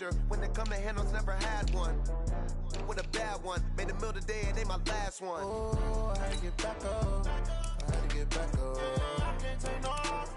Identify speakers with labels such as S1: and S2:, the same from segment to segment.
S1: factor. When it come to handles, never had one. With a bad one, made a meal today and ain't my last one. Oh, I had to get back up. I had to get back up. I can't take no off.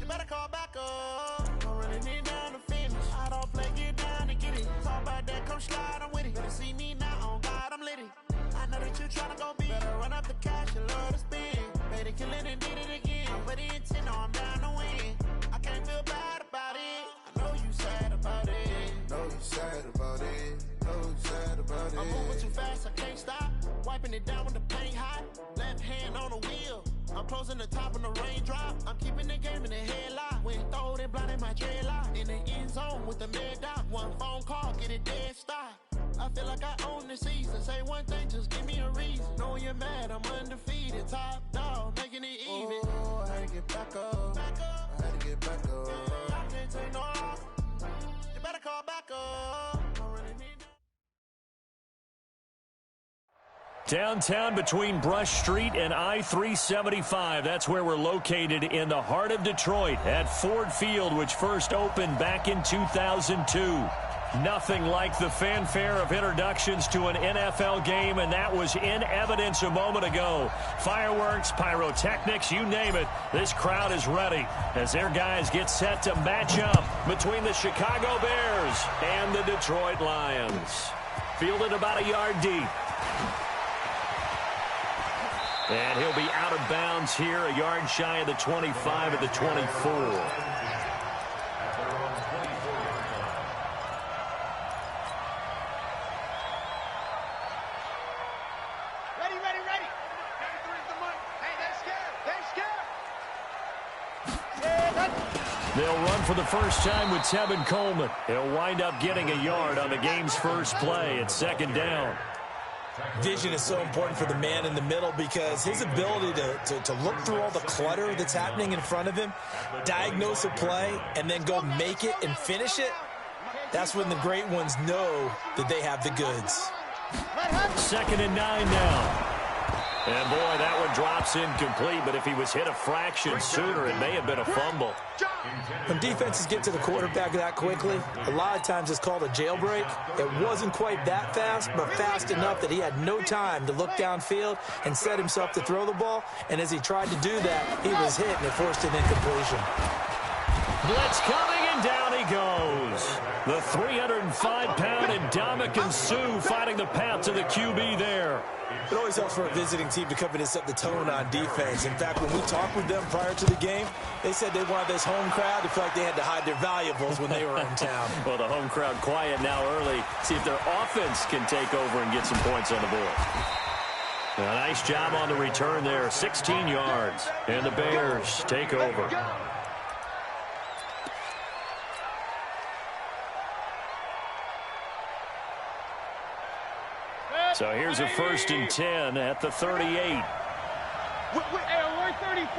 S1: You better call back up. Don't really need down to finish. I don't play, get down and get it. Talk about that, come slide, I'm with it. Better see me now, on God, I'm litty. I know that you tryna go big. Better run up the cash, you love to spend. Better kill it and did it again. I'm with the intent, no, I'm down to win. I can't feel bad about it. I know you sad about it. Know you sad about it. Know you sad about it. I'm moving too fast, I can't stop. Wiping it down with the paint hot. Left hand on the wheel. I'm closing the top on the raindrop. I'm keeping the game in the headlock. When throwed and blinded my dreadlock. In the end zone with the mad dot. One phone call, get it dead stop. I feel like I own the season. Say one thing, just give me a reason. Knowing you're mad, I'm undefeated. Top dog, making it even. Oh, I had to get back up. I had to get back up. I can't take no off. You better call back up. Don't really need that.
S2: Downtown between Brush Street and I-375. That's where we're located in the heart of Detroit at Ford Field, which first opened back in 2002. Nothing like the fanfare of introductions to an NFL game, and that was in evidence a moment ago. Fireworks, pyrotechnics, you name it. This crowd is ready as their guys get set to match up between the Chicago Bears and the Detroit Lions. Fielded about a yard deep. And he'll be out of bounds here, a yard shy of the 25 at the 24. They'll run for the first time with Tevin Coleman. He'll wind up getting a yard on the game's first play at second down.
S3: Vision is so important for the man in the middle because his ability to look through all the clutter that's happening in front of him, diagnose a play, and then go make it and finish it, that's when the great ones know that they have the goods.
S2: 2nd and 9 now. And, boy, that one drops incomplete, but if he was hit a fraction sooner, it may have been a fumble.
S3: When defenses get to the quarterback that quickly, a lot of times it's called a jailbreak. It wasn't quite that fast, but fast enough that he had no time to look downfield and set himself to throw the ball. And as he tried to do that, he was hit, and it forced an incompletion.
S2: Blitz coming, and down he goes. The 305-pound Ndamukong Suh finding the path to the QB there.
S3: It always helps for a visiting team to come in and set the tone on defense. In fact, when we talked with them prior to the game, they said they wanted this home crowd to feel like they had to hide their valuables when they were in town.
S2: Well, the home crowd quiet now early. See if their offense can take over and get some points on the board. A nice job on the return there, 16 yards. And the Bears take over. So here's a 1st and 10 at the 38.
S4: Hey, we're 33.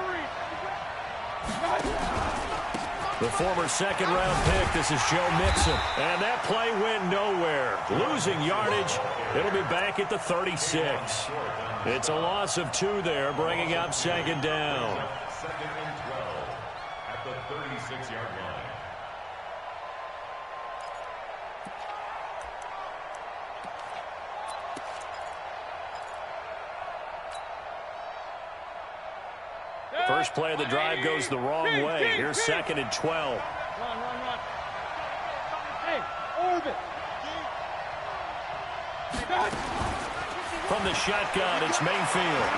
S2: The former second-round pick, this is Joe Mixon. And that play went nowhere. Losing yardage, it'll be back at the 36. It's a loss of 2 there, bringing up 2nd down.
S5: 2nd and 12 at the 36-yard line.
S2: First play of the drive goes the wrong way. Here's 2nd and 12.
S4: Run. Hey, orbit.
S2: From the shotgun, it's Mayfield.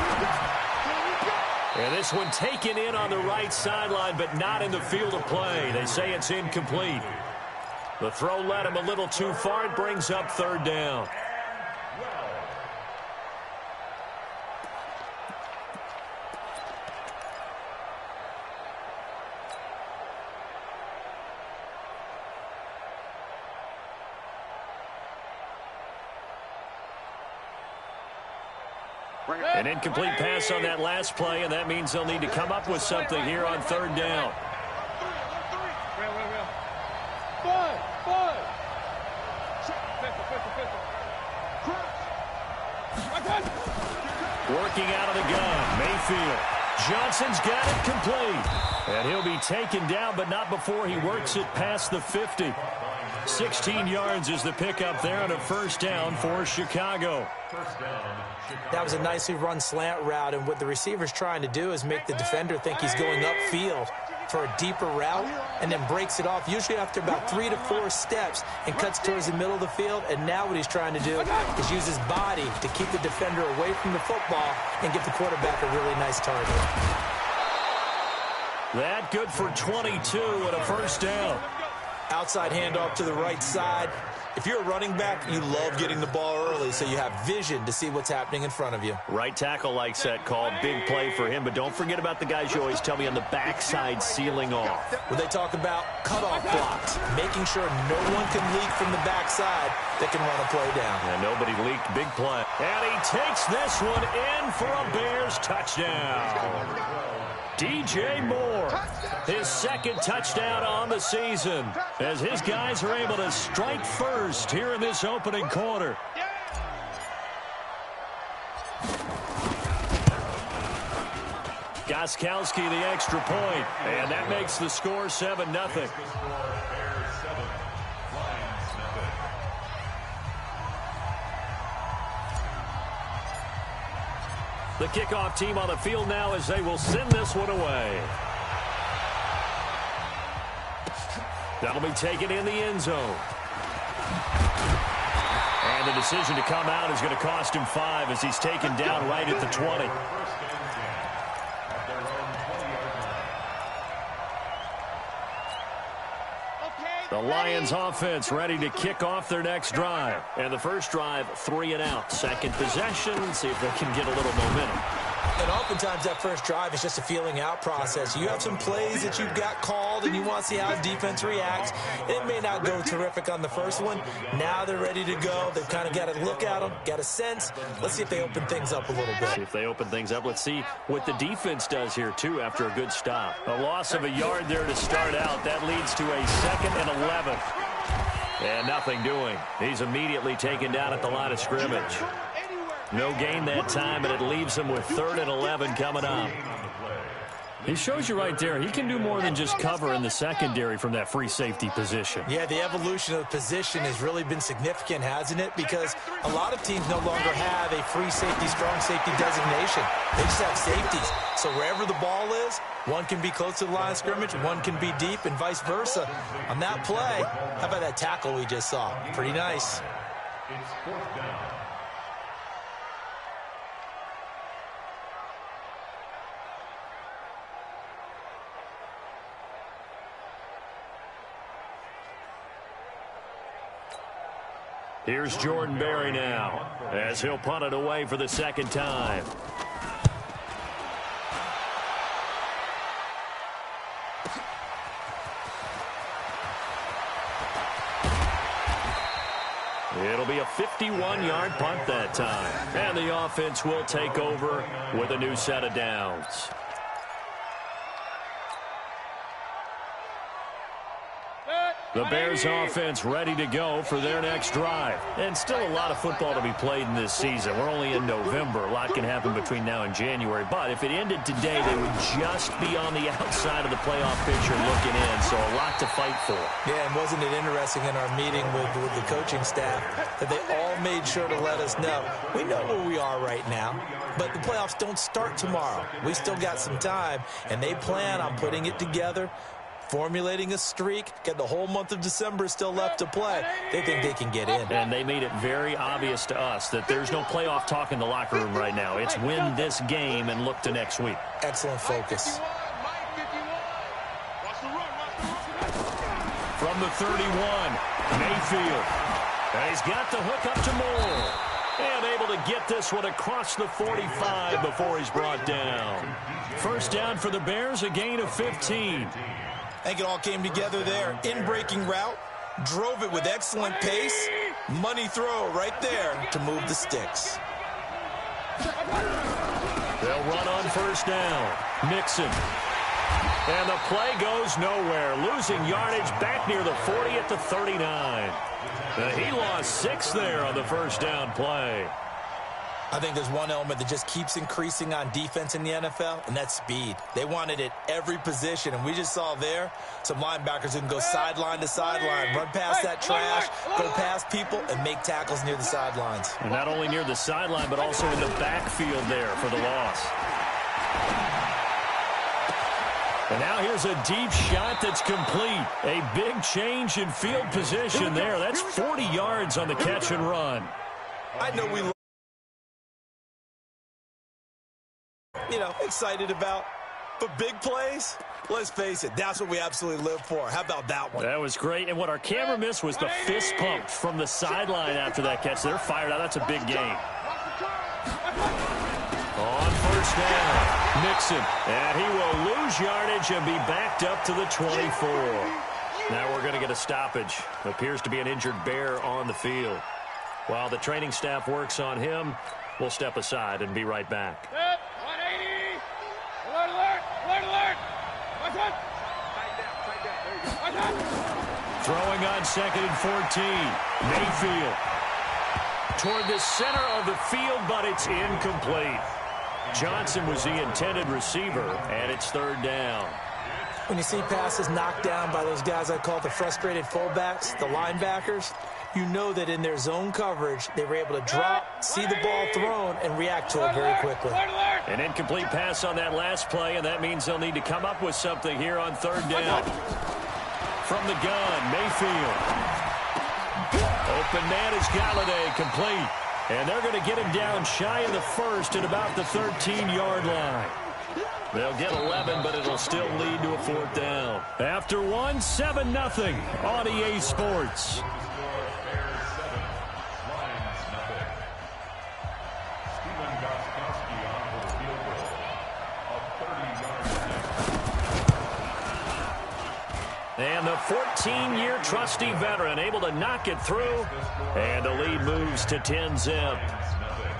S2: And this one taken in on the right sideline, but not in the field of play. They say it's incomplete. The throw led him a little too far. It brings up 3rd down. An incomplete pass on that last play, and that means they'll need to come up with something here on 3rd down. Working out of the gun, Mayfield. Johnson's got it complete. And he'll be taken down, but not before he works it past the 50. 16 yards is the pickup there on a first down for Chicago.
S3: That was a nicely run slant route, and what the receiver's trying to do is make the defender think he's going upfield for a deeper route and then breaks it off, usually after about 3 to 4 steps, and cuts towards the middle of the field. And now what he's trying to do is use his body to keep the defender away from the football and give the quarterback a really nice target.
S2: That good for 22 and a first down.
S3: Outside handoff to the right side. If you're a running back, you love getting the ball early so you have vision to see what's happening in front of you.
S2: Right tackle likes that call. Big play for him. But don't forget about the guys you always tell me on the backside sealing off.
S3: When they talk about cutoff blocks, making sure no one can leak from the backside that can run a play down.
S2: And nobody leaked. Big play. And he takes this one in for a Bears touchdown. DJ Moore, his second touchdown on the season, as his guys are able to strike first here in this opening quarter. Gostkowski the extra point, and that makes the score 7-0. The kickoff team on the field now as they will send this one away. That'll be taken in the end zone. And the decision to come out is going to cost him 5 as he's taken down right at the 20. The Lions offense ready to kick off their next drive. And the first drive, 3 and out. Second possession, see if they can get a little momentum.
S3: And oftentimes that first drive is just a feeling out process. You have some plays that you've got called and you want to see how the defense reacts. It may not go terrific on the first one. Now they're ready to go. They've kind of got to look at them, got a sense. Let's see if they open things up a little bit.
S2: See if they open things up. Let's see what the defense does here, too, after a good stop. A loss of a yard there to start out. That leads to a 2nd and 11. And nothing doing. He's immediately taken down at the line of scrimmage. No gain that time, and it leaves him with 3rd and 11 coming up. He shows you right there, he can do more than just cover in the secondary from that free safety position.
S3: Yeah, the evolution of the position has really been significant, hasn't it? Because a lot of teams no longer have a free safety, strong safety designation. They just have safeties. So wherever the ball is, one can be close to the line of scrimmage, one can be deep, and vice versa. On that play, how about that tackle we just saw? Pretty nice.
S5: It's 4th down.
S2: Here's Jordan Berry now, as he'll punt it away for the second time. It'll be a 51-yard punt that time. And the offense will take over with a new set of downs. The Bears offense ready to go for their next drive. And still a lot of football to be played in this season. We're only in November. A lot can happen between now and January. But if it ended today, they would just be on the outside of the playoff picture looking in. So a lot to fight for.
S3: Yeah, and wasn't it interesting in our meeting with the coaching staff that they all made sure to let us know. We know where we are right now, but the playoffs don't start tomorrow. We still got some time, and they plan on putting it together, formulating a streak, get the whole month of December still left to play. They think they can get in.
S2: And they made it very obvious to us that there's no playoff talk in the locker room right now. It's win this game and look to next week.
S3: Excellent focus.
S2: From the 31, Mayfield. And he's got the hook up to Moore. And able to get this one across the 45 before he's brought down. First down for the Bears, a gain of 15.
S3: I think it all came together there. In-breaking route, drove it with excellent pace. Money throw right there to move the sticks.
S2: They'll run on first down. Mixon. And the play goes nowhere. Losing yardage back near the 40 at the 39. He lost 6 there on the first down play.
S3: I think there's one element that just keeps increasing on defense in the NFL, and that's speed. They want it at every position, and we just saw there some linebackers who can go sideline to sideline, run past that trash, go past people, and make tackles near the sidelines.
S2: And not only near the sideline, but also in the backfield there for the loss. And now here's a deep shot that's complete. A big change in field position there. That's 40 yards on the catch and run.
S3: I know we excited about. But big plays, let's face it, that's what we absolutely live for. How about that one?
S2: That was great. And what our camera missed was the fist pump from the sideline after that catch. They're fired out. That's a big gain. On first down, Mixon. And he will lose yardage and be backed up to the 24. Now we're going to get a stoppage. Appears to be an injured Bear on the field. While the training staff works on him, we'll step aside and be right back. Throwing on 2nd and 14. Mayfield toward the center of the field, but it's incomplete. Johnson was the intended receiver, and it's 3rd down.
S3: When you see passes knocked down by those guys I call the frustrated fullbacks, the linebackers, you know that in their zone coverage, they were able to drop, see the ball thrown, and react to it very quickly.
S2: An incomplete pass on that last play, and that means they'll need to come up with something here on 3rd down. From the gun, Mayfield. Open man is Galladay, complete. And they're going to get him down shy of the 1st at about the 13-yard line. They'll get 11, but it'll still lead to a 4th down. After one, 7-0 on EA Sports. And the 14-year trusty veteran able to knock it through. And the lead moves to 10-zip.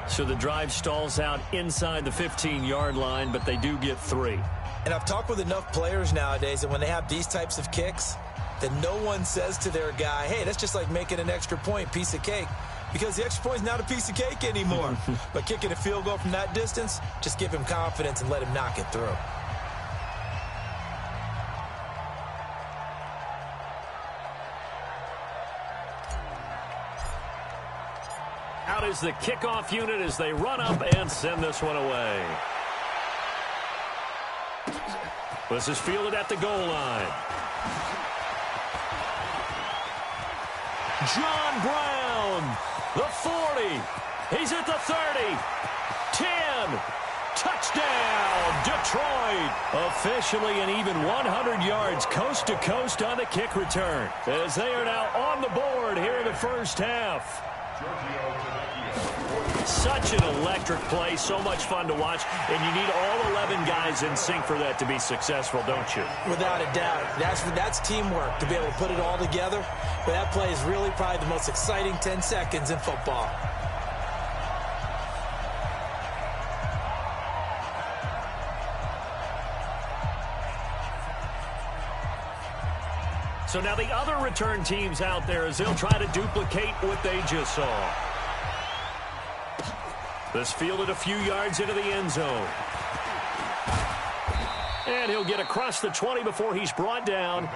S2: So the drive stalls out inside the 15-yard line, but they do get 3.
S3: And I've talked with enough players nowadays that when they have these types of kicks, that no one says to their guy, hey, that's just like making an extra point, piece of cake. Because the extra point is not a piece of cake anymore. But kicking a field goal from that distance, just give him confidence and let him knock it through.
S2: Out is the kickoff unit as they run up and send this one away. This is fielded at the goal line. John Brown, the 40. He's at the 30. 10. Touchdown, Detroit. Officially an even 100 yards coast to coast on the kick return, as they are now on the board here in the first half. Such an electric play, so much fun to watch, and you need all 11 guys in sync for that to be successful, don't you?
S3: Without a doubt. That's teamwork to be able to put it all together. But that play is really probably the most exciting 10 seconds in football.
S2: So now the other return teams out there as they'll try to duplicate what they just saw. This fielded a few yards into the end zone. And he'll get across the 20 before he's brought down.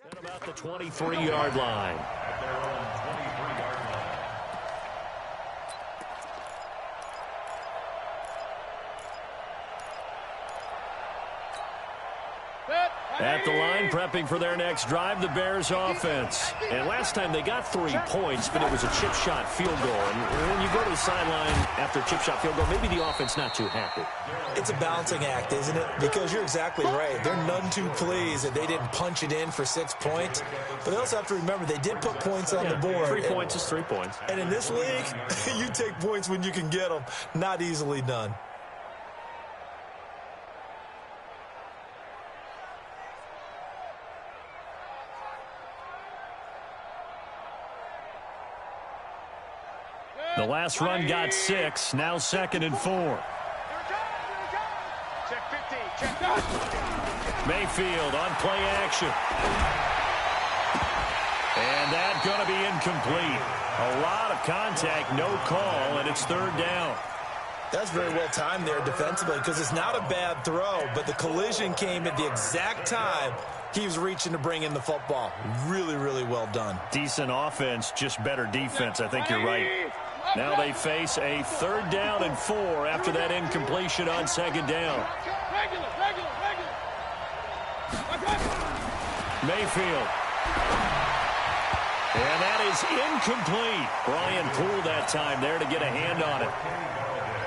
S2: At about the 23-yard line. At the line, prepping for their next drive, the Bears offense. And last time they got 3 points, but it was a chip shot field goal. And when you go to the sideline after a chip shot field goal, maybe the offense not too happy.
S3: It's a balancing act, isn't it? Because you're exactly right. They're none too pleased that they didn't punch it in for 6 points. But they also have to remember they did put points on the board.
S2: 3 points is 3 points.
S3: And in this league, you take points when you can get them. Not easily done.
S2: The last run got 6. Now 2nd and 4.
S4: Check 50. Check.
S2: Mayfield on play action. And that's going to be incomplete. A lot of contact, no call, and it's 3rd down.
S3: That's very well timed there defensively because it's not a bad throw, but the collision came at the exact time he was reaching to bring in the football. Really, really well done.
S2: Decent offense, just better defense. I think you're right. Now they face a 3rd down and 4 after that incompletion on 2nd down. Mayfield. And that is incomplete. Brian Poole that time there to get a hand on it.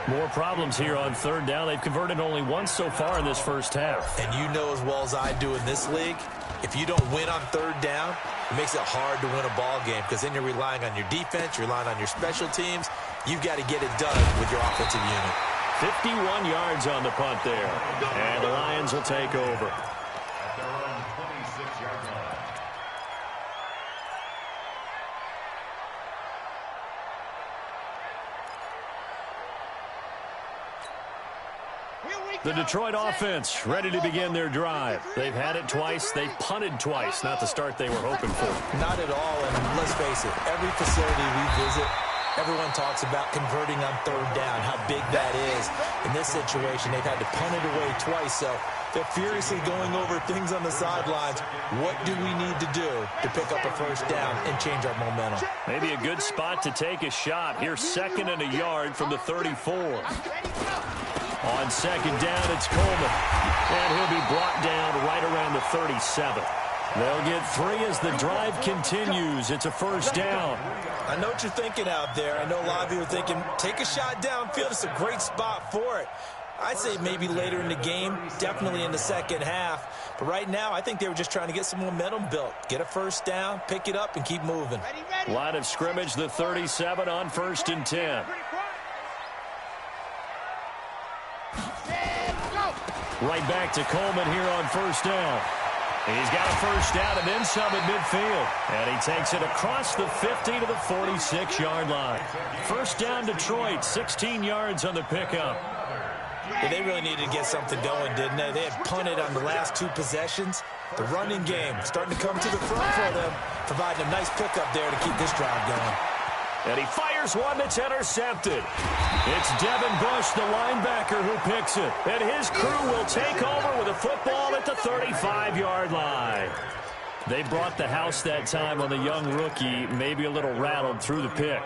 S2: More problems here on 3rd down. They've converted only once so far in this first half.
S3: And you know as well as I do in this league, if you don't win on 3rd down, it makes it hard to win a ball game because then you're relying on your defense, you're relying on your special teams. You've got to get it done with your offensive unit.
S2: 51 yards on the punt there. And the Lions will take over.
S5: At their own 26-yard line.
S2: The Detroit offense ready to begin their drive. They've had it twice. They've punted twice. Not the start they were hoping for.
S3: Not at all, and let's face it, every facility we visit, everyone talks about converting on 3rd down, how big that is. In this situation, they've had to punt it away twice, so they're furiously going over things on the sidelines. What do we need to do to pick up a 1st down and change our momentum?
S2: Maybe a good spot to take a shot. Here's 2nd and a yard from the 34. On 2nd down, it's Coleman. And he'll be brought down right around the 37. They'll get 3 as the drive continues. It's a 1st down.
S3: I know what you're thinking out there. I know a lot of you are thinking, take a shot downfield. It's a great spot for it. I'd say maybe later in the game, definitely in the second half. But right now, I think they were just trying to get some momentum built. Get a 1st down, pick it up, and keep moving.
S2: Line of scrimmage, the 37 on 1st and 10. Right back to Coleman here on 1st down. He's got a 1st down and then some at midfield. And he takes it across the 50 to the 46-yard line. 1st down Detroit, 16 yards on the pickup.
S3: Yeah, they really needed to get something going, didn't they? They had punted on the last 2 possessions. The running game starting to come to the front for them, providing a nice pickup there to keep this drive going.
S2: And he fires one that's intercepted. It's Devin Bush, the linebacker, who picks it. And his crew will take over with a football at the 35-yard line. They brought the house that time on the young rookie, maybe a little rattled through the pick.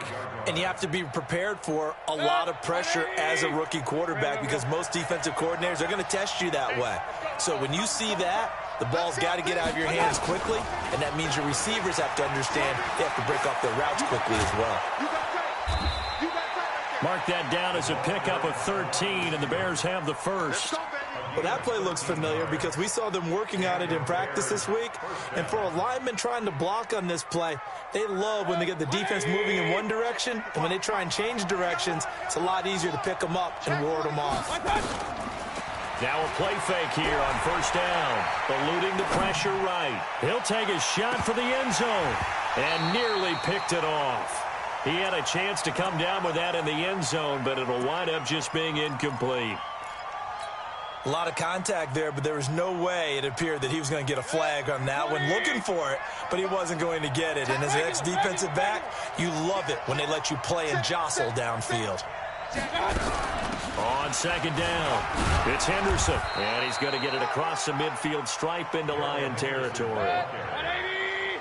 S3: And you have to be prepared for a lot of pressure as a rookie quarterback because most defensive coordinators are going to test you that way. So when you see that, the ball's got to get out of your hands quickly, and that means your receivers have to understand they have to break off their routes quickly as well.
S2: Mark that down as a pickup of 13, and the Bears have the 1st.
S3: Well, that play looks familiar because we saw them working on it in practice this week. And for a lineman trying to block on this play, they love when they get the defense moving in one direction, and when they try and change directions, it's a lot easier to pick them up and ward them off.
S2: Now a play fake here on 1st down. Eluding the pressure right. He'll take a shot for the end zone. And nearly picked it off. He had a chance to come down with that in the end zone, but it'll wind up just being incomplete.
S3: A lot of contact there, but there was no way it appeared that he was going to get a flag on that one. Looking for it, but he wasn't going to get it. And as an ex-defensive back, you love it when they let you play and jostle downfield.
S2: On 2nd down, it's Henderson. And he's going to get it across the midfield stripe into Lion territory.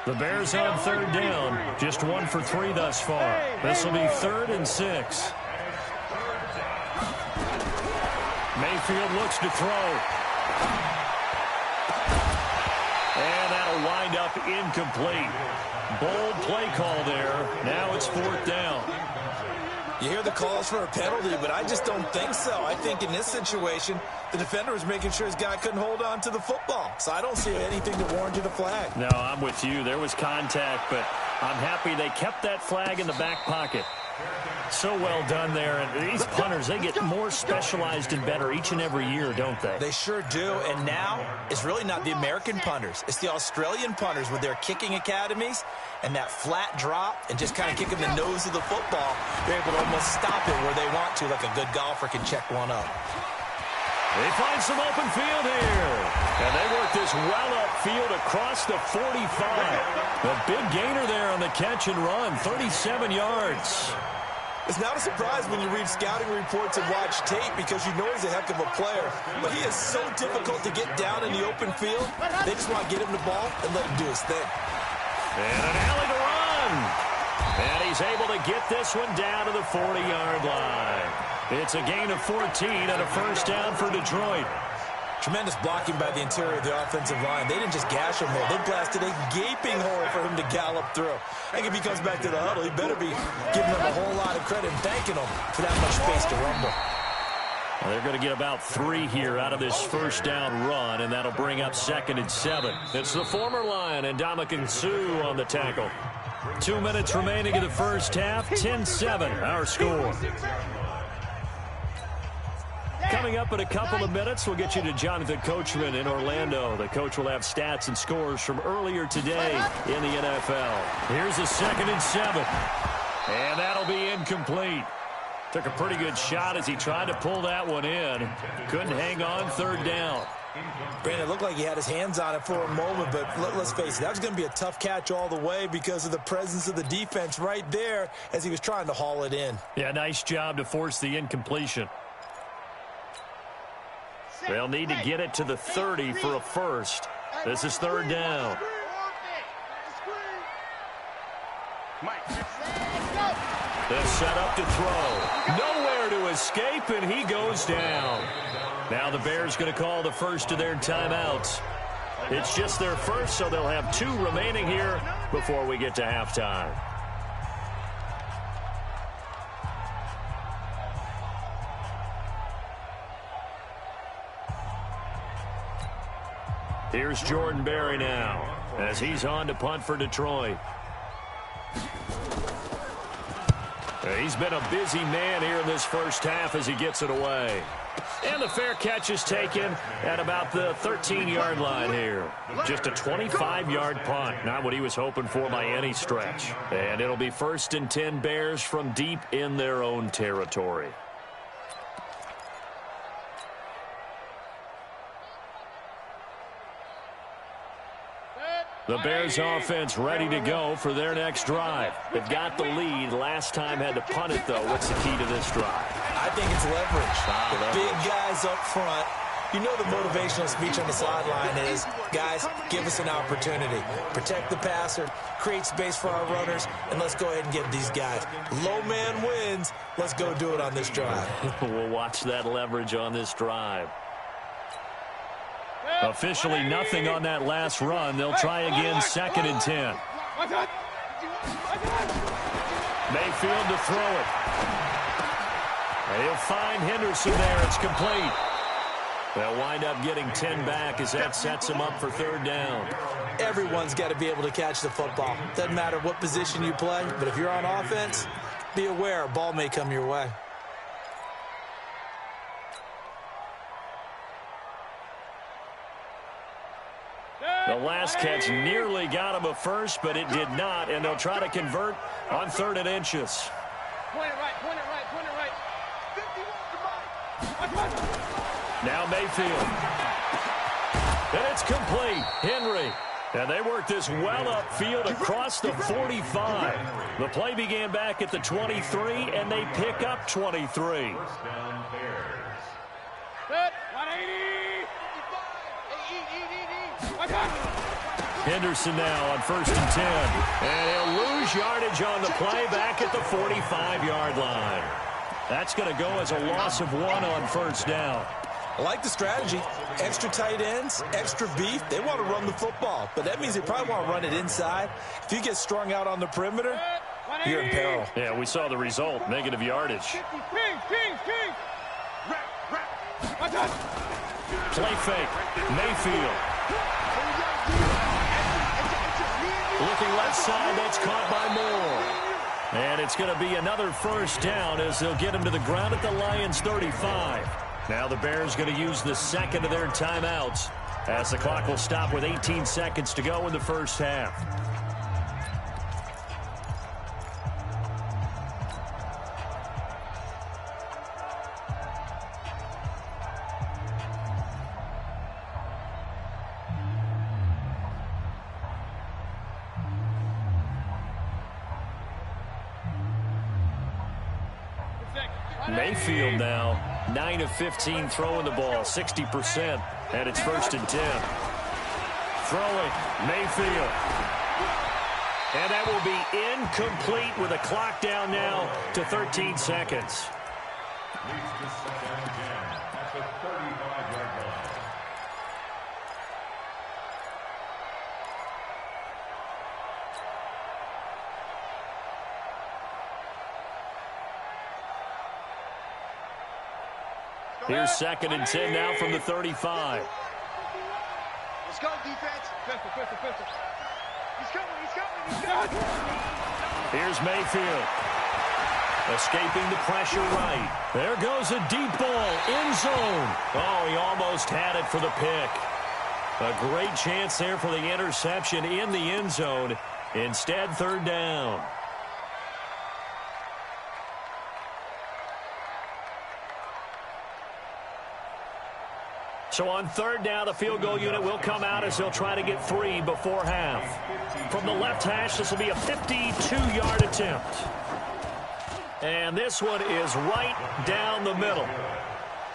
S2: The Bears on 3rd down, just 1 for 3 thus far. This will be 3rd and 6. Mayfield looks to throw. that'll wind up incomplete. Bold play call there. Now it's 4th down.
S3: You hear the calls for a penalty, but I just don't think so. I think in this situation, the defender was making sure his guy couldn't hold on to the football. So I don't see anything that warranted a flag.
S2: No, I'm with you. There was contact, but I'm happy they kept that flag in the back pocket. So well done there. And these punters, they get more specialized and better each and every year, don't they?
S3: They sure do. And now it's really not the American punters. It's the Australian punters with their kicking academies and that flat drop and just kind of kicking the nose of the football. They're able to almost stop it where they want to, like a good golfer can check one up.
S2: They find some open field here. And they work this well upfield across the 45. A big gainer there on the catch and run, 37 yards.
S3: It's not a surprise when you read scouting reports and watch tape because you know he's a heck of a player. But he is so difficult to get down in the open field. They just want to get him the ball and let him do his thing.
S2: And an alley to run. And he's able to get this one down to the 40-yard line. It's a gain of 14 and a first down for Detroit.
S3: Tremendous blocking by the interior of the offensive line. They didn't just gash him there. They blasted a gaping hole for him to gallop through. I think if he comes back to the huddle, he better be giving them a whole lot of credit and thanking them for that much space to rumble.
S2: Well, they're going to get about 3 here out of this first down run, and that'll bring up 2nd and 7. It's the former Lion and Ndamukong Suh on the tackle. 2 minutes remaining in the first half, 10-7 our score. Coming up in a couple of minutes, we'll get you to Jonathan Coachman in Orlando. The coach will have stats and scores from earlier today in the NFL. Here's a 2nd and 7. And that'll be incomplete. Took a pretty good shot as he tried to pull that one in. Couldn't hang on, 3rd down.
S3: Brandon, it looked like he had his hands on it for a moment, but let's face it, that was going to be a tough catch all the way because of the presence of the defense right there as he was trying to haul it in.
S2: Yeah, nice job to force the incompletion. They'll need to get it to the 30 for a first. This is 3rd down. They're set up to throw. Nowhere to escape, and he goes down. Now the Bears going to call the first of their timeouts. It's just their first, so they'll have 2 remaining here before we get to halftime. Here's Jordan Berry now as he's on to punt for Detroit. He's been a busy man here in this first half as he gets it away. And the fair catch is taken at about the 13-yard line here. Just a 25-yard punt, not what he was hoping for by any stretch. And it'll be 1st and 10 Bears from deep in their own territory. The Bears offense ready to go for their next drive. They've got the lead. Last time had to punt it, though. What's the key to this drive?
S3: I think it's leverage. The big guys up front. You know the motivational speech on the sideline is, guys, give us an opportunity. Protect the passer, create space for our runners, and let's go ahead and get these guys. Low man wins. Let's go do it on this drive.
S2: We'll watch that leverage on this drive. Officially nothing on that last run. They'll try again, 2nd and 10. Mayfield to throw it. He'll find Henderson there. It's complete. They'll wind up getting 10 back as that sets him up for 3rd down.
S3: Everyone's got to be able to catch the football. Doesn't matter what position you play, but if you're on offense, be aware a ball may come your way.
S2: The last catch nearly got him a first, but it did not, and they'll try to convert on 3rd and inches.
S4: Point it right, point it right, point it right.
S2: Now Mayfield. And it's complete. Henry. And they work this well upfield across the 45. The play began back at the 23, and they pick up 23. Henderson now on 1st and 10. And he'll lose yardage on the play back at the 45-yard line. That's going to go as a loss of 1 on 1st down.
S3: I like the strategy. Extra tight ends, extra beef. They want to run the football, but that means they probably want to run it inside. If you get strung out on the perimeter, you're in peril.
S2: Yeah, we saw the result, negative yardage. Play fake, Mayfield. Looking left side, that's caught by Moore. And it's going to be another first down as they'll get him to the ground at the Lions' 35. Now the Bears going to use the second of their timeouts as the clock will stop with 18 seconds to go in the first half. Mayfield now, 9 of 15 throwing the ball, 60%, and it's 1st and 10. Throwing, Mayfield. And that will be incomplete with a clock down now to 13 seconds.
S5: Leads to second and 10 at the 35-yard line.
S2: Here's 2nd and 10 now from the 35.
S4: Let's go, defense. Pistol. He's coming.
S2: Here's Mayfield. Escaping the pressure right. There goes a deep ball, end zone. Oh, he almost had it for the pick. A great chance there for the interception in the end zone. Instead, 3rd down. So on 3rd down, the field goal unit will come out as they'll try to get 3 before half. From the left hash, this will be a 52-yard attempt. And this one is right down the middle.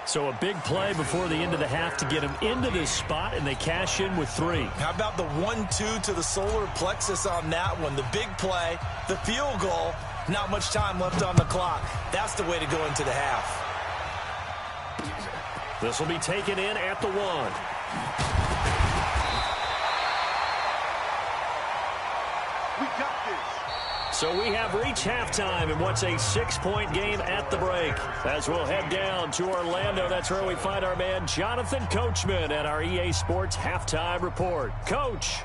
S2: So a big play before the end of the half to get him into this spot, and they cash in with 3.
S3: How about the 1-2 to the solar plexus on that one? The big play, the field goal, not much time left on the clock. That's the way to go into the half.
S2: This will be taken in at the 1.
S4: We got this.
S2: So we have reached halftime in what's a 6-point game at the break. As we'll head down to Orlando, that's where we find our man Jonathan Coachman at our EA Sports Halftime Report. Coach.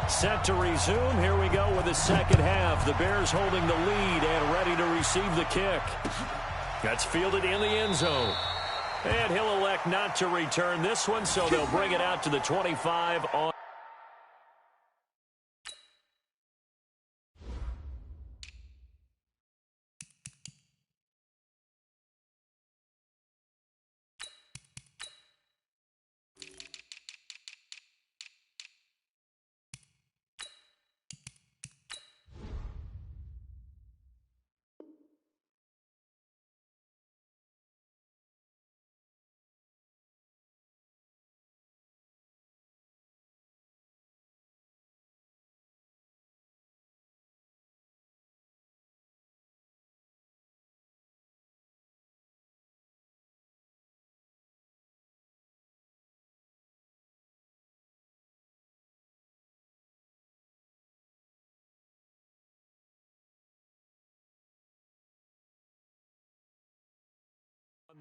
S2: Set to resume. Here we go with the second half. The Bears holding the lead and ready to receive the kick. That's fielded in the end zone. And he'll elect not to return this one, so they'll bring it out to the 25 on.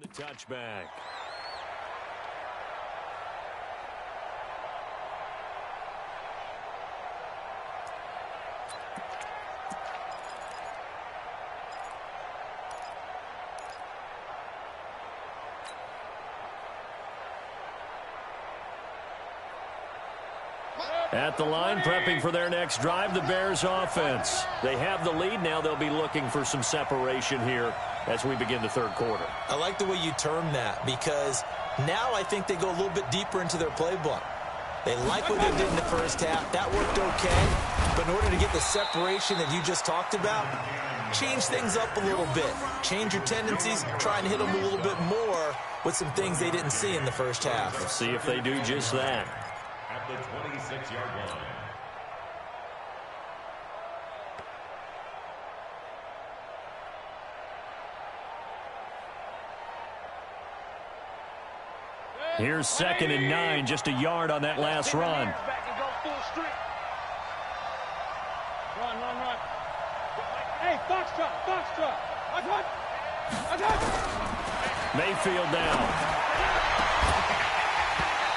S2: The touchback. At the line, prepping for their next drive, the Bears offense. They have the lead. Now they'll be looking for some separation here as we begin the 3rd quarter.
S3: I like the way you term that, because now I think they go a little bit deeper into their playbook. They like what they did in the first half. That worked okay. But in order to get the separation that you just talked about, change things up a little bit. Change your tendencies. Try and hit them a little bit more with some things they didn't see in the first half.
S2: Let's see if they do just that.
S5: At the 26-yard line.
S2: Here's 2nd and 9, just a yard on that last run.
S6: Run. Hey, foxtrot.
S2: Mayfield down.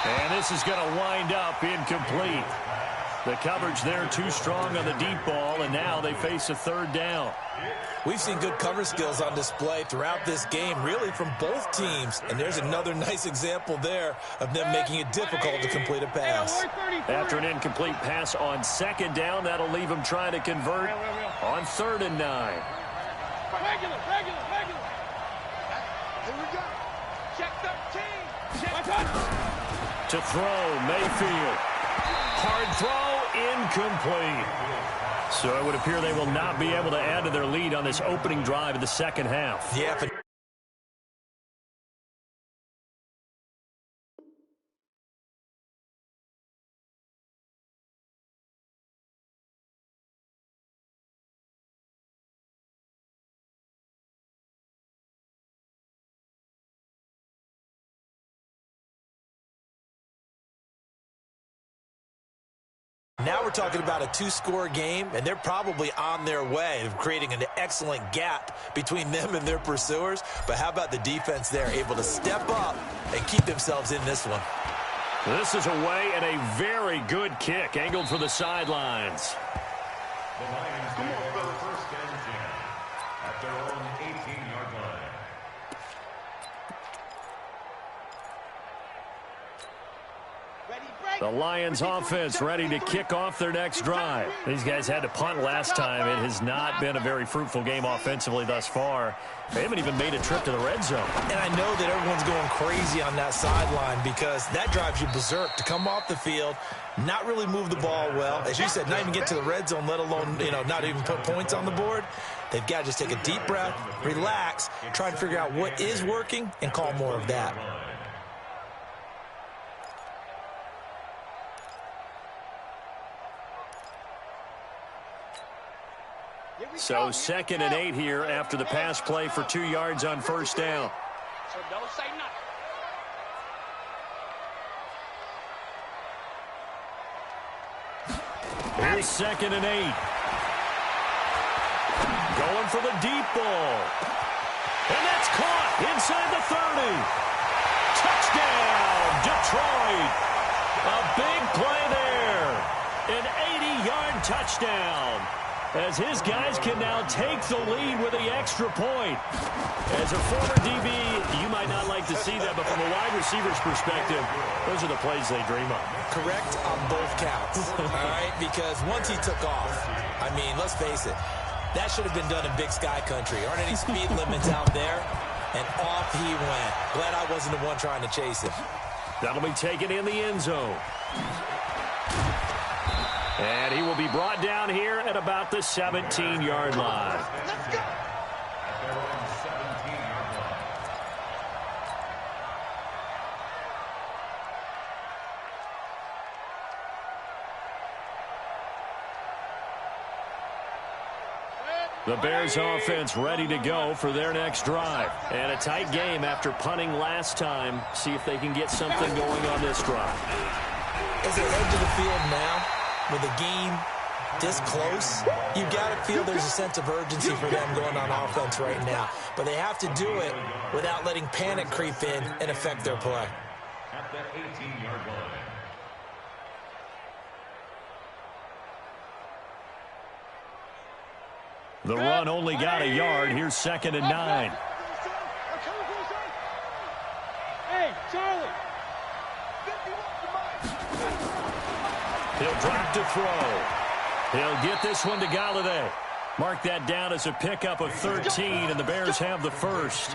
S2: And this is going to wind up incomplete. The coverage there too strong on the deep ball, and now they face a 3rd down.
S3: We've seen good cover skills on display throughout this game, really from both teams. And there's another nice example there of them making it difficult to complete a pass.
S2: After an incomplete pass on 2nd down, that'll leave them trying to convert on 3rd and 9.
S6: Regular. Here we go. Check 13.
S2: To throw, Mayfield. Hard throw, incomplete. So it would appear they will not be able to add to their lead on this opening drive of the second half.
S3: Yeah, but now we're talking about a 2-score game, and they're probably on their way of creating an excellent gap between them and their pursuers. But how about the defense there, able to step up and keep themselves in this one?
S2: This is away and a very good kick, angled for the sidelines.
S5: The Lions go for the 1st and 10 at their own 18-yard line.
S2: The Lions offense ready to kick off their next drive. These guys had to punt last time. It has not been a very fruitful game offensively thus far. They haven't even made a trip to the red zone.
S3: And I know that everyone's going crazy on that sideline because that drives you berserk to come off the field, not really move the ball well. As you said, not even get to the red zone, let alone, not even put points on the board. They've got to just take a deep breath, relax, try and figure out what is working and call more of that.
S2: So 2nd and 8 here after the pass play for 2 yards on 1st down.
S6: So don't say nothing.
S2: Here's 2nd and 8. Going for the deep ball. And that's caught inside the 30. Touchdown, Detroit. A big play there. An 80-yard touchdown. As his guys can now take the lead with the extra point. As a former DB, you might not like to see that, but from a wide receiver's perspective, those are the plays they dream of.
S3: Correct on both counts, all right? Because once he took off, I mean, let's face it, that should have been done in Big Sky Country. Aren't any speed limits out there? And off he went. Glad I wasn't the one trying to chase him.
S2: That'll be taken in the end zone. And he will be brought down here at about the 17-yard line.
S6: Let's go.
S2: The Bears offense ready to go for their next drive. And a tight game after punting last time. See if they can get something going on this drive.
S3: As they head to the field now, with the game this close, you got to feel there's a sense of urgency for them going on offense right now. But they have to do it without letting panic creep in and affect their play.
S5: At the 18-yard line.
S2: The run only got a yard. Here's 2nd and 9.
S6: Hey, Charlie.
S2: He'll drop to throw. He'll get this one to Galladay. Mark that down as a pickup of 13, and the Bears have the first.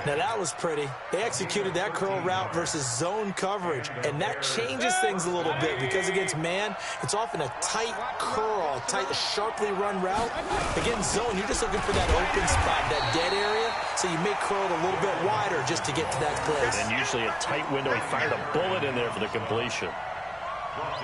S3: Now that was pretty. They executed that curl route versus zone coverage, and that changes things a little bit because against man, it's often a tight curl, tight, sharply run route. Against zone, you're just looking for that open spot, that dead area, so you may curl it a little bit wider just to get to that place.
S2: And usually a tight window. He fired a bullet in there for the completion.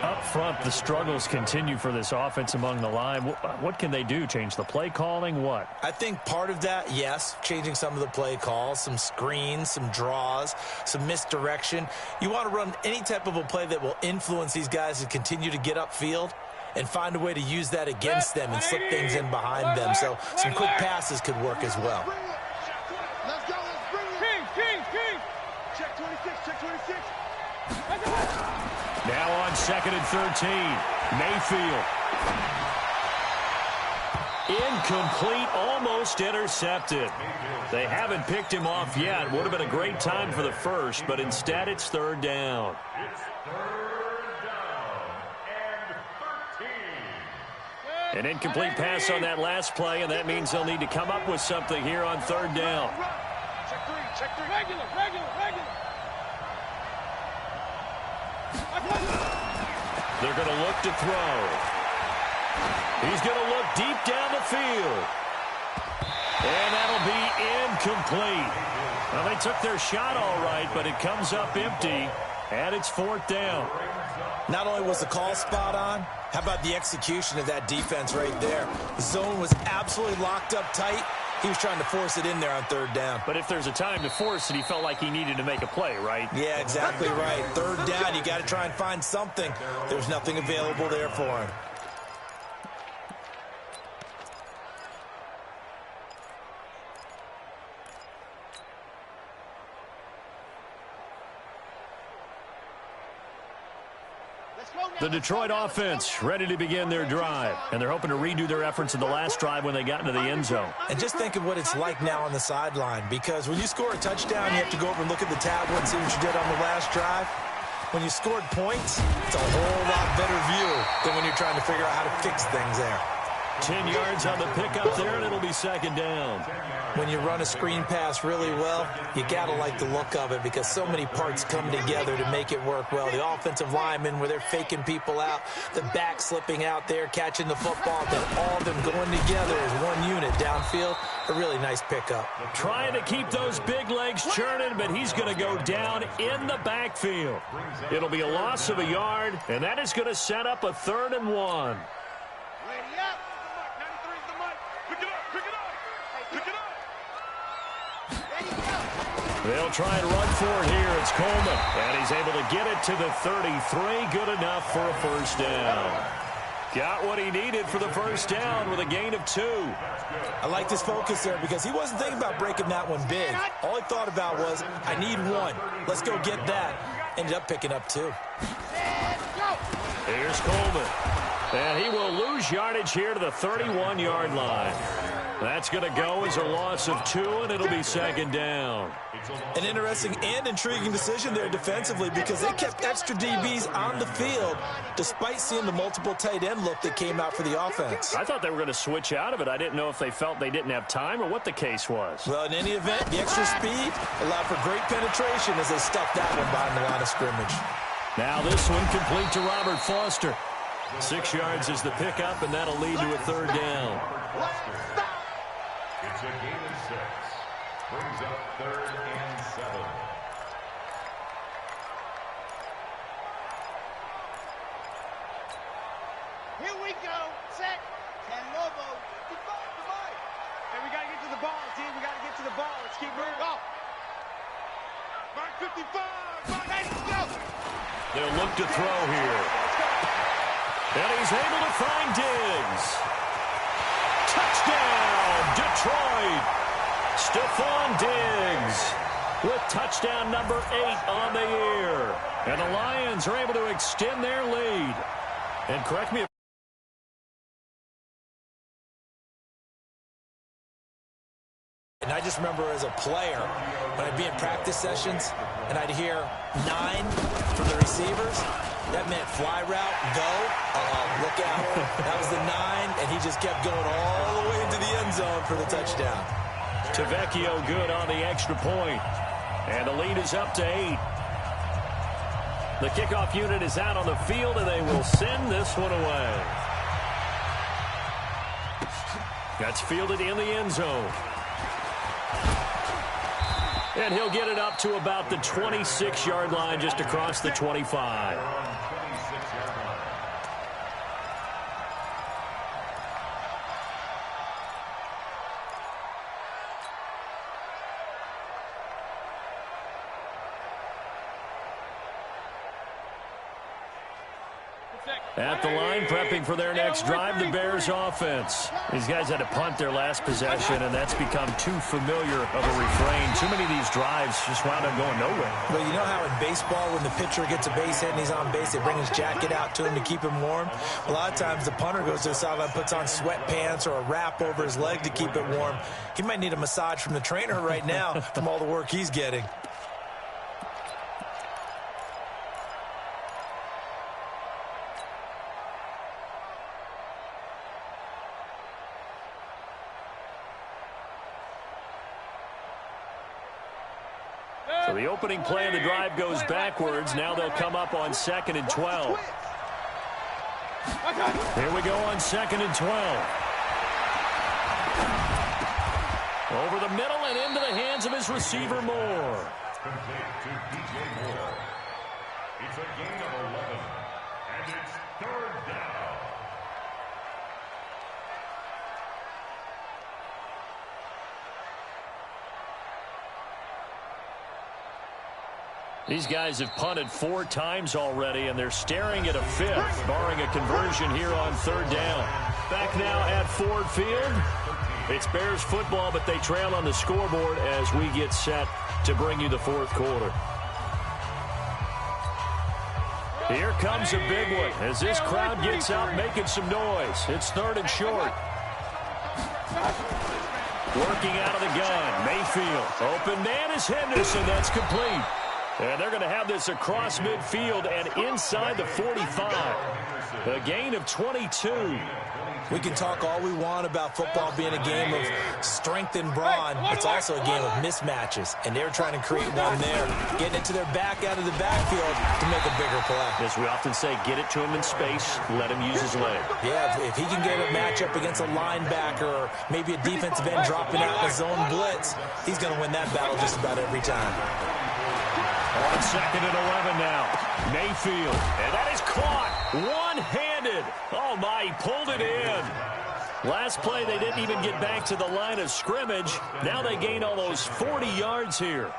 S2: Up front, the struggles continue for this offense among the line. What can they do? Change the play calling? What?
S3: I think part of that, yes, changing some of the play calls, some screens, some draws, some misdirection. You want to run any type of a play that will influence these guys to continue to get upfield and find a way to use that against them and slip things in behind them. So some quick passes could work as well.
S4: Let's go, let's bring it. King. Check 26, check 26.
S2: Now on 2nd and 13, Mayfield. Incomplete, almost intercepted. They haven't picked him off yet. Would have been a great time for the first, but instead it's 3rd down.
S5: It's 3rd down and 13.
S2: An incomplete pass on that last play, and that means they'll need to come up with something here on 3rd down.
S4: Check 3.
S6: Regular.
S2: They're going to look to throw. He's going to look deep down the field. And that'll be incomplete. Well, they took their shot all right, but it comes up empty, and it's 4th down.
S3: Not only was the call spot on, how about the execution of that defense right there? The zone was absolutely locked up tight. He was trying to force it in there on 3rd down.
S2: But if there's a time to force it, he felt like he needed to make a play, right?
S3: Yeah, exactly right. 3rd down, you got to try and find something. There's nothing available there for him.
S2: The Detroit offense ready to begin their drive, and they're hoping to redo their efforts in the last drive when they got into the end zone.
S3: And just think of what it's like now on the sideline, because when you score a touchdown, you have to go over and look at the tablet and see what you did on the last drive. When you scored points, it's a whole lot better view than when you're trying to figure out how to fix things there.
S2: 10 yards on the pickup there, and it'll be 2nd down.
S3: When you run a screen pass really well, you got to like the look of it because so many parts come together to make it work well. The offensive linemen, where they're faking people out, the back slipping out there, catching the football, then all of them going together as one unit downfield. A really nice pickup.
S2: Trying to keep those big legs churning, but he's going to go down in the backfield. It'll be a loss of a yard, and that is going to set up a 3rd and 1. They'll try and run for it here. It's Coleman, and he's able to get it to the 33. Good enough for a 1st down. Got what he needed for the 1st down with a gain of 2.
S3: I like this focus there because he wasn't thinking about breaking that one big. All he thought about was, I need 1. Let's go get that. Ended up picking up 2.
S2: Here's Coleman. And he will lose yardage here to the 31-yard line. That's going to go as a loss of 2, and it'll be 2nd down.
S3: An interesting and intriguing decision there defensively because they kept extra DBs on the field despite seeing the multiple tight end look that came out for the offense.
S2: I thought they were going to switch out of it. I didn't know if they felt they didn't have time or what the case was.
S3: Well, in any event, the extra speed allowed for great penetration as they stuffed that one behind the line of scrimmage.
S2: Now this one complete to Robert Foster. 6 yards is the pickup, and that'll lead to a 3rd down.
S5: It's a gain of 6. Brings up 3rd and 7.
S6: Here we go. Set. Ten Lobo. Hey, we got to get to the ball, team. We got to get to the ball. Let's keep moving. Go.
S4: Mark 55. Mark 80. Go.
S2: They'll look to throw here. And he's able to find Diggs. Touchdown, Detroit. Stephon Diggs with touchdown number 8 on the year. And the Lions are able to extend their lead. And correct me if
S3: And I just remember as a player, when I'd be in practice sessions, and I'd hear 9 from the receivers, that meant fly route, go, look out. That was the 9, and he just kept going all the way into the end zone for the touchdown.
S2: Vecchio good on the extra point. And the lead is up to 8. The kickoff unit is out on the field, and they will send this one away. That's fielded in the end zone. And he'll get it up to about the 26-yard line, just across the 25. At the line, prepping for their next drive, the Bears offense. These guys had to punt their last possession, and that's become too familiar of a refrain. Too many of these drives just wound up going nowhere.
S3: Well, you know how in baseball, when the pitcher gets a base hit and he's on base, they bring his jacket out to him to keep him warm? A lot of times the punter goes to the sideline, puts on sweatpants or a wrap over his leg to keep it warm. He might need a massage from the trainer right now from all the work he's getting.
S2: So the opening play of the drive goes backwards. Now they'll come up on 2nd and 12. Here we go on 2nd and 12. Over the middle and into the hands of his receiver, Moore.
S5: Complete to DJ Moore. It's a gain of 11, and it's 3rd down.
S2: These guys have punted 4 times already, and they're staring at a 5th, barring a conversion here on 3rd down. Back now at Ford Field. It's Bears football, but they trail on the scoreboard as we get set to bring you the 4th quarter. Here comes a big one as this crowd gets out making some noise. It's 3rd and short. Working out of the gun, Mayfield. Open man is Henderson. That's complete. And they're going to have this across midfield and inside the 45. A gain of 22.
S3: We can talk all we want about football being a game of strength and brawn. It's also a game of mismatches, and they're trying to create one there. Getting it to their back out of the backfield to make a bigger play.
S2: As we often say, get it to him in space, let him use his leg.
S3: Yeah, if he can get a matchup against a linebacker or maybe a defensive end dropping out in a zone blitz, he's going to win that battle just about every time.
S2: On 2nd and 11 now. Mayfield. And that is caught. One-handed. Oh, my. He pulled it in. Last play, they didn't even get back to the line of scrimmage. Now they gain almost 40 yards here.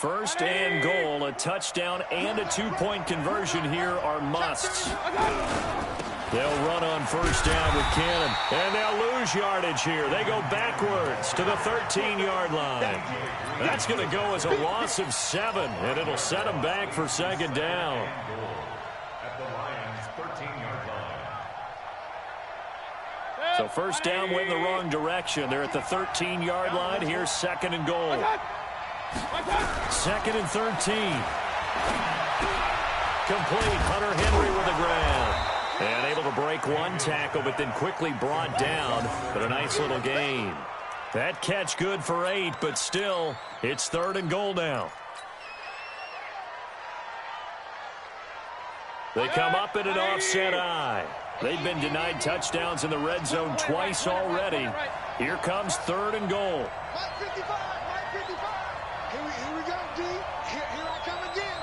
S2: 1st and goal. A touchdown and a 2-point conversion here are musts. They'll run on 1st down with Cannon. And they'll lose yardage here. They go backwards to the 13-yard line. That's going to go as a loss of 7, and it'll set them back for 2nd down.
S5: At the Lions' 13-yard line.
S2: So 1st down went in the wrong direction. They're at the 13-yard line. Here's 2nd and goal. 2nd and 13. Complete. Hunter Henry with a grab. And able to break one tackle, but then quickly brought down. But a nice little gain. That catch good for 8, but still, it's 3rd and goal now. They come up in an offset eye. They've been denied touchdowns in the red zone twice already. Here comes 3rd and goal.
S4: Mike 55, Mike 55. Here we go, D. Here I come again.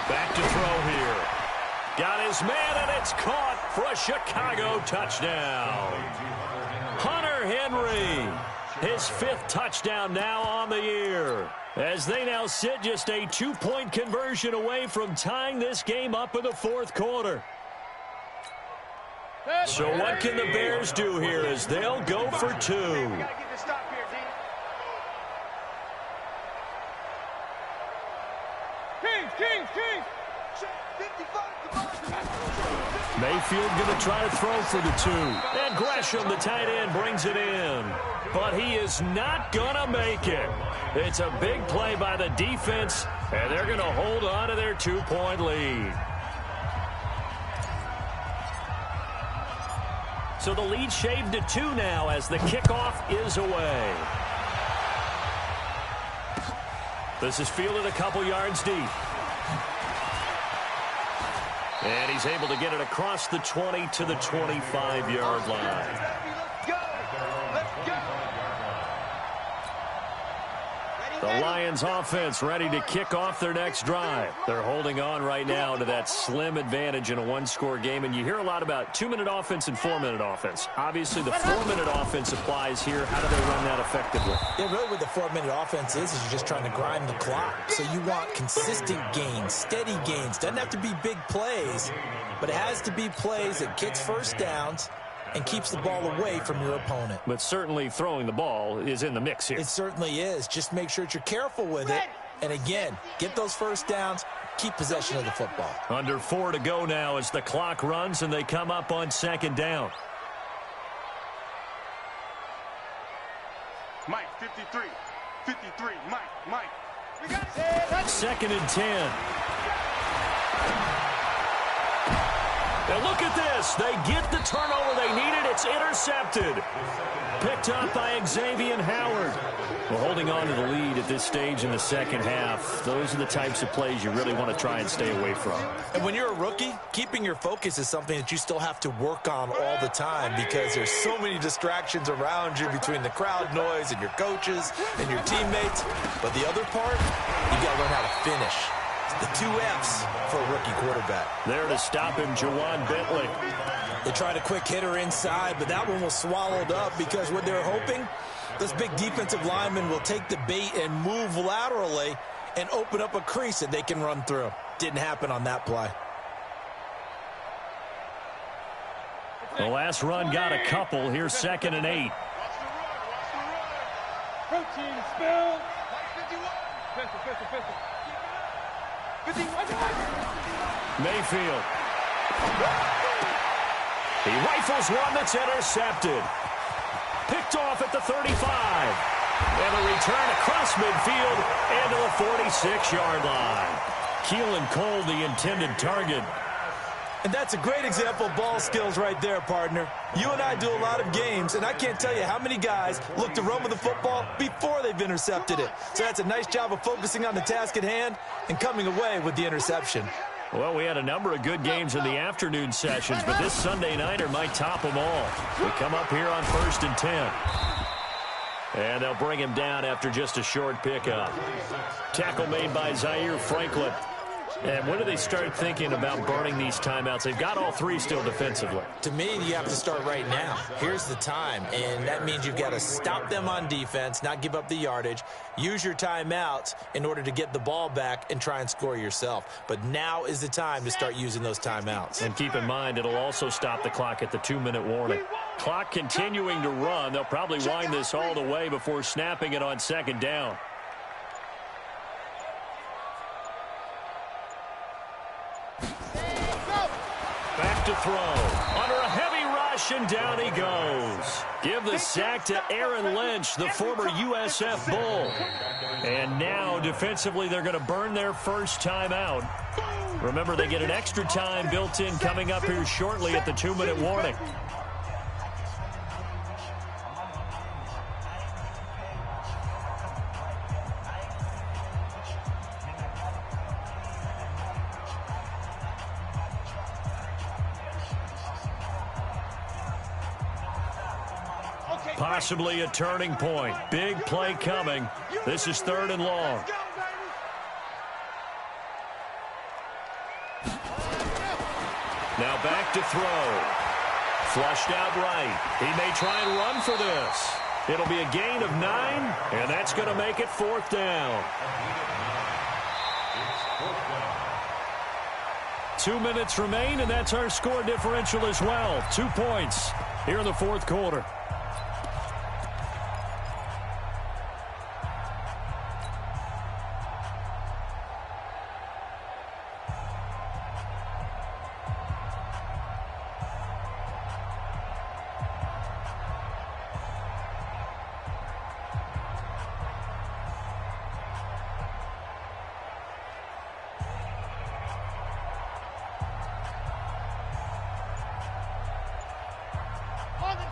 S2: Back to throw here. Got his man, and it's caught for a Chicago touchdown. Hunter Henry, his 5th touchdown now on the year. As they now sit just a 2-point conversion away from tying this game up in the 4th quarter. So what can the Bears do here as they'll go for 2?
S4: King.
S2: Mayfield going to try to throw for the 2. And Gresham, the tight end, brings it in. But he is not going to make it. It's a big play by the defense, and they're going to hold on to their 2-point lead. So the lead shaved to 2 now as the kickoff is away. This is fielded a couple yards deep. And he's able to get it across the 20 to the 25-yard line. The Lions offense ready to kick off their next drive. They're holding on right now to that slim advantage in a one-score game. And you hear a lot about 2-minute offense and 4-minute offense. Obviously, the 4-minute offense applies here. How do they run that effectively?
S3: Yeah, really what the 4-minute offense is you're just trying to grind the clock. So you want consistent gains, steady gains. Doesn't have to be big plays, but it has to be plays that gets first downs and keeps the ball away from your opponent.
S2: But certainly throwing the ball is in the mix here.
S3: It certainly is. Just make sure that you're careful with it. And again, get those first downs, keep possession of the football.
S2: Under 4 to go now as the clock runs and they come up on 2nd down.
S4: Mike, 53. 53. Mike.
S6: We got it.
S2: 2nd and 10. And look at this. They get the turnover they needed. It's intercepted. Picked up by Xavier Howard. Well, holding on to the lead at this stage in the second half, those are the types of plays you really want to try and stay away from.
S3: And when you're a rookie, keeping your focus is something that you still have to work on all the time because there's so many distractions around you between the crowd noise and your coaches and your teammates. But the other part, you got to learn how to finish. The 2 F's for a rookie quarterback.
S2: There to stop him, Jawan Bentley.
S3: They tried a quick hitter inside, but that one was swallowed up because what they're hoping, this big defensive lineman will take the bait and move laterally and open up a crease that they can run through. Didn't happen on that play.
S2: The last run got a couple. Here's 2nd and 8.
S6: Protein spill. 51. Pistol.
S2: Mayfield. He rifles one that's intercepted. Picked off at the 35. And a return across midfield and to the 46-yard line. Keelan Cole, the intended target.
S3: And that's a great example of ball skills right there, partner. You and I do a lot of games, and I can't tell you how many guys look to run with the football before they've intercepted it. So that's a nice job of focusing on the task at hand and coming away with the interception.
S2: Well, we had a number of good games in the afternoon sessions, but this Sunday nighter might top them all. We come up here on 1st and 10. And they'll bring him down after just a short pickup. Tackle made by Zaire Franklin. And when do they start thinking about burning these timeouts? They've got all 3 still defensively.
S3: To me, you have to start right now. Here's the time, and that means you've got to stop them on defense, not give up the yardage, use your timeouts in order to get the ball back and try and score yourself. But now is the time to start using those timeouts.
S2: And keep in mind, it'll also stop the clock at the 2-minute warning. Clock continuing to run. They'll probably wind this all the way before snapping it on 2nd down. Back to throw. Under a heavy rush, and down he goes. Give the sack to Aaron Lynch, the former USF Bull. And now, defensively, they're going to burn their first timeout. Remember, they get an extra time built in coming up here shortly at the 2-minute warning. Possibly a turning point. Big play coming. This is 3rd and long. Now back to throw. Flushed out right. He may try and run for this. It'll be a gain of 9, and that's going to make it 4th down. 2 minutes remain, and that's our score differential as well. 2 points here in the 4th quarter.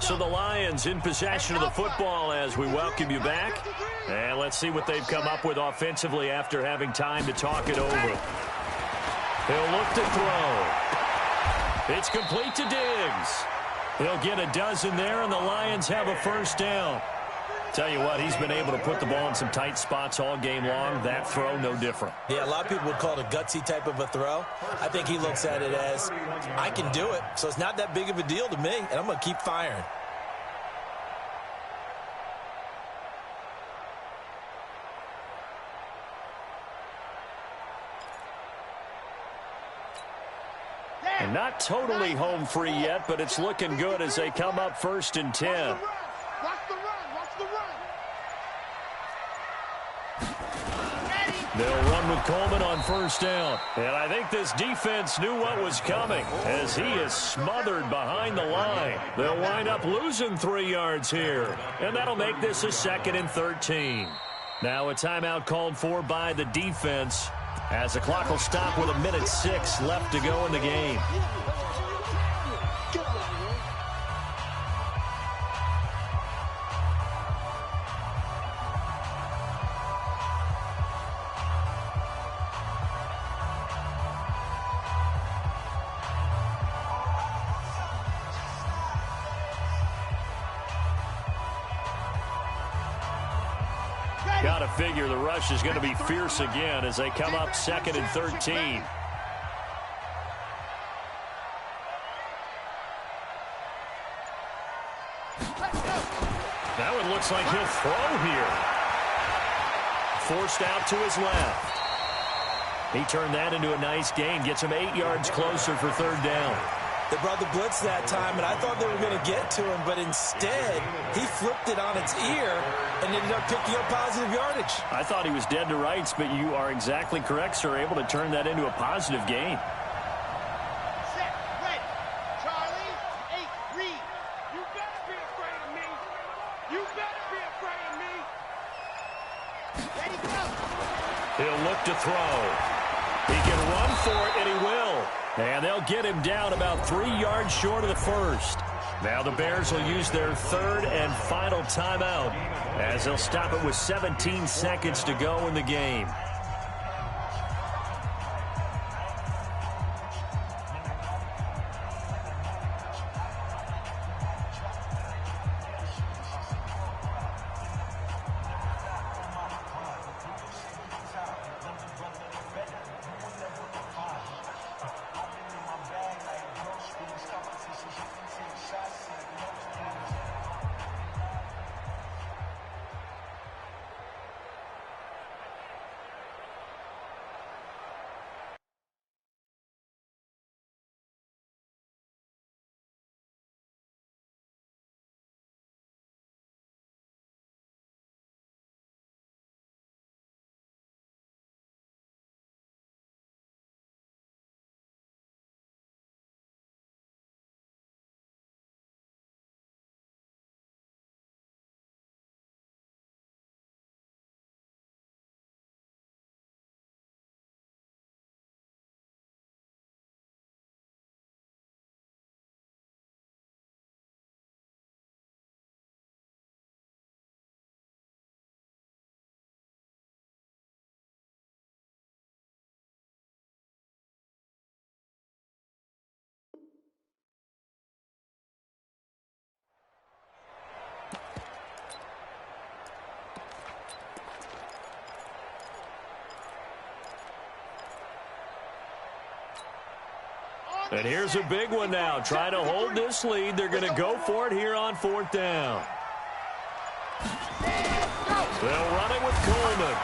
S2: So the Lions in possession of the football as we welcome you back. And let's see what they've come up with offensively after having time to talk it over. He'll look to throw. It's complete to Diggs. He'll get a dozen there, and the Lions have a first down. Tell you what, he's been able to put the ball in some tight spots all game long. That throw, no different.
S3: Yeah, a lot of people would call it a gutsy type of a throw. I think he looks at it as, I can do it, so it's not that big of a deal to me, and I'm going to keep firing.
S2: And not totally home free yet, but it's looking good as they come up 1st and 10.
S4: Watch the run. Watch the run.
S2: They'll run with Coleman on 1st down. And I think this defense knew what was coming as he is smothered behind the line. They'll wind up losing 3 yards here. And that'll make this a 2nd and 13. Now a timeout called for by the defense as the clock will stop with 1:06 left to go in the game. Got to figure the rush is going to be fierce again as they come up 2nd and 13. Now it looks like he'll throw here. Forced out to his left. He turned that into a nice gain. Gets him 8 yards closer for 3rd down.
S3: They brought the blitz that time, and I thought they were going to get to him, but instead, he flipped it on its ear and ended up picking up positive yardage.
S2: I thought he was dead to rights, but you are exactly correct, sir, able to turn that into a positive gain.
S6: Set, ready. Charlie, 8, read. You better be afraid of me. You better be afraid of me. Ready, go.
S2: He'll look to throw. He can run for it, and he will. And they'll get him down about 3 yards short of the first. Now the Bears will use their 3rd and final timeout as they'll stop it with 17 seconds to go in the game. And here's a big one now. Trying to hold this lead. They're going to go for it here on 4th down. They'll run it with Coleman.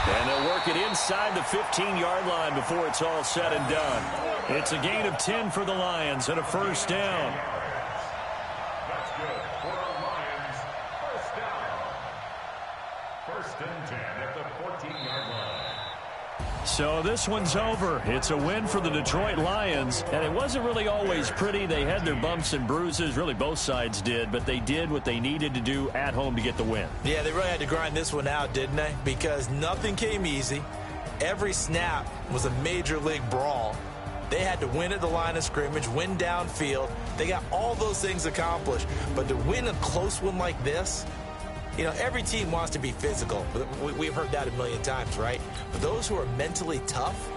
S2: And they'll work it inside the 15-yard line before it's all said and done. It's a gain of 10 for the Lions and a first down.
S5: That's good for the Lions. First down. 1st and 10 at the 14-yard line.
S2: So this one's over. It's a win for the Detroit Lions, and it wasn't really always pretty. They had their bumps and bruises. Really, both sides did, but they did what they needed to do at home to get the win.
S3: Yeah, they really had to grind this one out, didn't they? Because nothing came easy. Every snap was a major league brawl. They had to win at the line of scrimmage, win downfield. They got all those things accomplished. But to win a close one like this, you know, every team wants to be physical. We've heard that a million times, right? But those who are mentally tough,